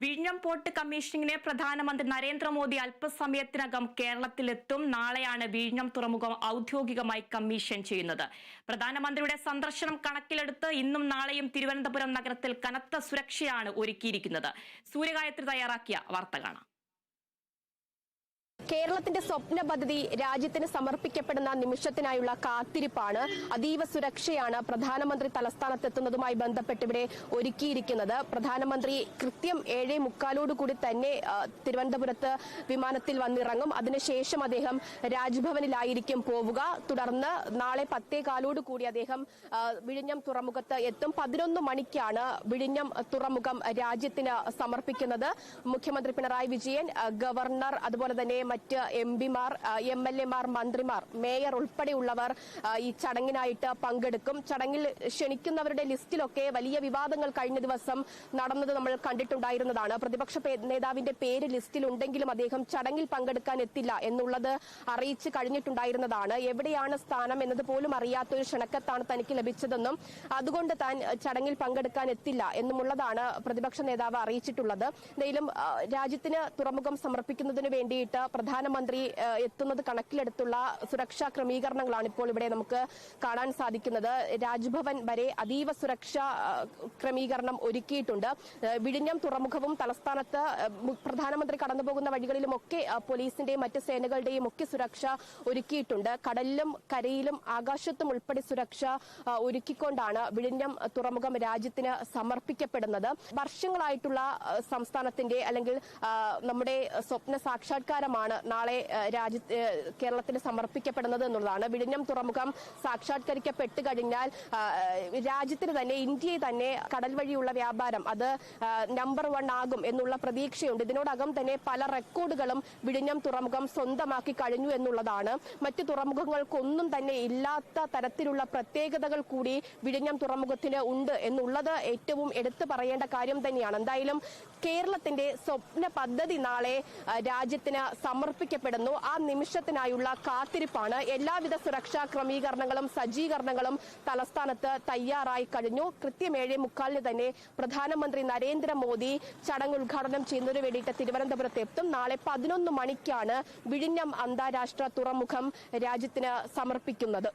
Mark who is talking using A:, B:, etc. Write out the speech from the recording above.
A: വിഴിഞ്ഞം പോർട്ട് കമ്മീഷനിങ്ങിനെ പ്രധാനമന്ത്രി നരേന്ദ്രമോദി അല്പസമയത്തിനകം കേരളത്തിലെത്തും. നാളെയാണ് വിഴിഞ്ഞം തുറമുഖം ഔദ്യോഗികമായി കമ്മീഷൻ ചെയ്യുന്നത്. പ്രധാനമന്ത്രിയുടെ സന്ദർശനം കണക്കിലെടുത്ത് ഇന്നും നാളെയും തിരുവനന്തപുരം നഗരത്തിൽ കനത്ത സുരക്ഷയാണ് ഒരുക്കിയിരിക്കുന്നത്. സൂര്യഗായത്രി തയ്യാറാക്കിയ വാർത്ത കാണാം.
B: കേരളത്തിന്റെ സ്വപ്ന പദ്ധതി രാജ്യത്തിന് സമർപ്പിക്കപ്പെടുന്ന നിമിഷത്തിനായുള്ള കാത്തിരിപ്പാണ്. അതീവ സുരക്ഷയാണ് പ്രധാനമന്ത്രി തലസ്ഥാനത്തെത്തുന്നതുമായി ബന്ധപ്പെട്ട് ഇവിടെ ഒരുക്കിയിരിക്കുന്നത്. പ്രധാനമന്ത്രി കൃത്യം 7:45 തന്നെ തിരുവനന്തപുരത്ത് വിമാനത്തിൽ വന്നിറങ്ങും. അതിനുശേഷം അദ്ദേഹം രാജ്ഭവനിലായിരിക്കും പോവുക. തുടർന്ന് നാളെ 10:15 അദ്ദേഹം വിഴിഞ്ഞം തുറമുഖത്ത് എത്തും. 11 മണിക്കാണ് വിഴിഞ്ഞം തുറമുഖം രാജ്യത്തിന് സമർപ്പിക്കുന്നത്. മുഖ്യമന്ത്രി പിണറായി വിജയൻ, ഗവർണർ, അതുപോലെ തന്നെ മറ്റ് എംപിമാർ, MLA-മാർ, മന്ത്രിമാർ, മേയർ ഉൾപ്പെടെയുള്ളവർ ഈ ചടങ്ങിനായിട്ട് പങ്കെടുക്കും. ചടങ്ങിൽ ക്ഷണിക്കുന്നവരുടെ ലിസ്റ്റിലൊക്കെ വലിയ വിവാദങ്ങൾ കഴിഞ്ഞ ദിവസം നടന്നത് നമ്മൾ കണ്ടിട്ടുണ്ടായിരുന്നതാണ്. പ്രതിപക്ഷ നേതാവിന്റെ പേര് ലിസ്റ്റിലുണ്ടെങ്കിലും അദ്ദേഹം ചടങ്ങിൽ പങ്കെടുക്കാൻ എത്തില്ല എന്നുള്ളത് അറിയിച്ച് കഴിഞ്ഞിട്ടുണ്ടായിരുന്നതാണ്. എവിടെയാണ് സ്ഥാനം എന്നത് പോലും അറിയാത്തൊരു ക്ഷണക്കത്താണ് തനിക്ക് ലഭിച്ചതെന്നും അതുകൊണ്ട് താൻ ചടങ്ങിൽ പങ്കെടുക്കാൻ എത്തില്ല എന്നുമുള്ളതാണ് പ്രതിപക്ഷ നേതാവ് അറിയിച്ചിട്ടുള്ളത്. എന്തായാലും രാജ്യത്തിന് തുറമുഖം സമർപ്പിക്കുന്നതിന് വേണ്ടിയിട്ട് പ്രധാനമന്ത്രി എത്തുന്നത് കണക്കിലെടുത്തുള്ള സുരക്ഷാ ക്രമീകരണങ്ങളാണ് ഇപ്പോൾ ഇവിടെ നമുക്ക് കാണാൻ സാധിക്കുന്നത്. രാജ്ഭവൻ വരെ അതീവ സുരക്ഷാ ക്രമീകരണം ഒരുക്കിയിട്ടുണ്ട്. വിഴിഞ്ഞം തുറമുഖവും തലസ്ഥാനത്ത് പ്രധാനമന്ത്രി കടന്നുപോകുന്ന വഴികളിലുമൊക്കെ പോലീസിന്റെയും മറ്റ് സേനകളുടെയും ഒക്കെ സുരക്ഷ ഒരുക്കിയിട്ടുണ്ട്. കടലിലും കരയിലും ആകാശത്തും ഉൾപ്പെടെ സുരക്ഷ ഒരുക്കിക്കൊണ്ടാണ് വിഴിഞ്ഞം തുറമുഖം രാജ്യത്തിന് സമർപ്പിക്കപ്പെടുന്നത്. വർഷങ്ങളായിട്ടുള്ള സംസ്ഥാനത്തിന്റെ അല്ലെങ്കിൽ നമ്മുടെ സ്വപ്ന സാക്ഷാത്കാരമാണ് നാളെ കേരളത്തിന് സമർപ്പിക്കപ്പെടുന്നത് എന്നുള്ളതാണ്. വിഴിഞ്ഞം തുറമുഖം സാക്ഷാത്കരിക്കപ്പെട്ട് കഴിഞ്ഞാൽ രാജ്യത്തിന് തന്നെ, ഇന്ത്യയിൽ തന്നെ കടൽ വഴിയുള്ള വ്യാപാരം അത് നമ്പർ 1 ആകും എന്നുള്ള പ്രതീക്ഷയുണ്ട്. ഇതിനോടകം തന്നെ പല റെക്കോർഡുകളും വിഴിഞ്ഞം തുറമുഖം സ്വന്തമാക്കി കഴിഞ്ഞു എന്നുള്ളതാണ്. മറ്റു തുറമുഖങ്ങൾക്കൊന്നും തന്നെ ഇല്ലാത്ത തരത്തിലുള്ള പ്രത്യേകതകൾ കൂടി വിഴിഞ്ഞം തുറമുഖത്തിന് ഉണ്ട് എന്നുള്ളത് ഏറ്റവും എടുത്തു പറയേണ്ട കാര്യം തന്നെയാണ്. എന്തായാലും കേരളത്തിന്റെ സ്വപ്ന പദ്ധതി നാളെ രാജ്യത്തിന് സമർപ്പിക്കപ്പെടുന്നു. ആ നിമിഷത്തിനായുള്ള കാത്തിരിപ്പാണ്. എല്ലാവിധ സുരക്ഷാ ക്രമീകരണങ്ങളും സജ്ജീകരണങ്ങളും തലസ്ഥാനത്ത് തയ്യാറായി കഴിഞ്ഞു. കൃത്യം 7:45 തന്നെ പ്രധാനമന്ത്രി നരേന്ദ്രമോദി ചടങ്ങ് ഉദ്ഘാടനം ചെയ്യുന്നതിന് വേണ്ടിയിട്ട് തിരുവനന്തപുരത്ത് എത്തും. നാളെ 11 മണിക്കാണ് വിഴിഞ്ഞം അന്താരാഷ്ട്ര തുറമുഖം രാജ്യത്തിന് സമർപ്പിക്കുന്നത്.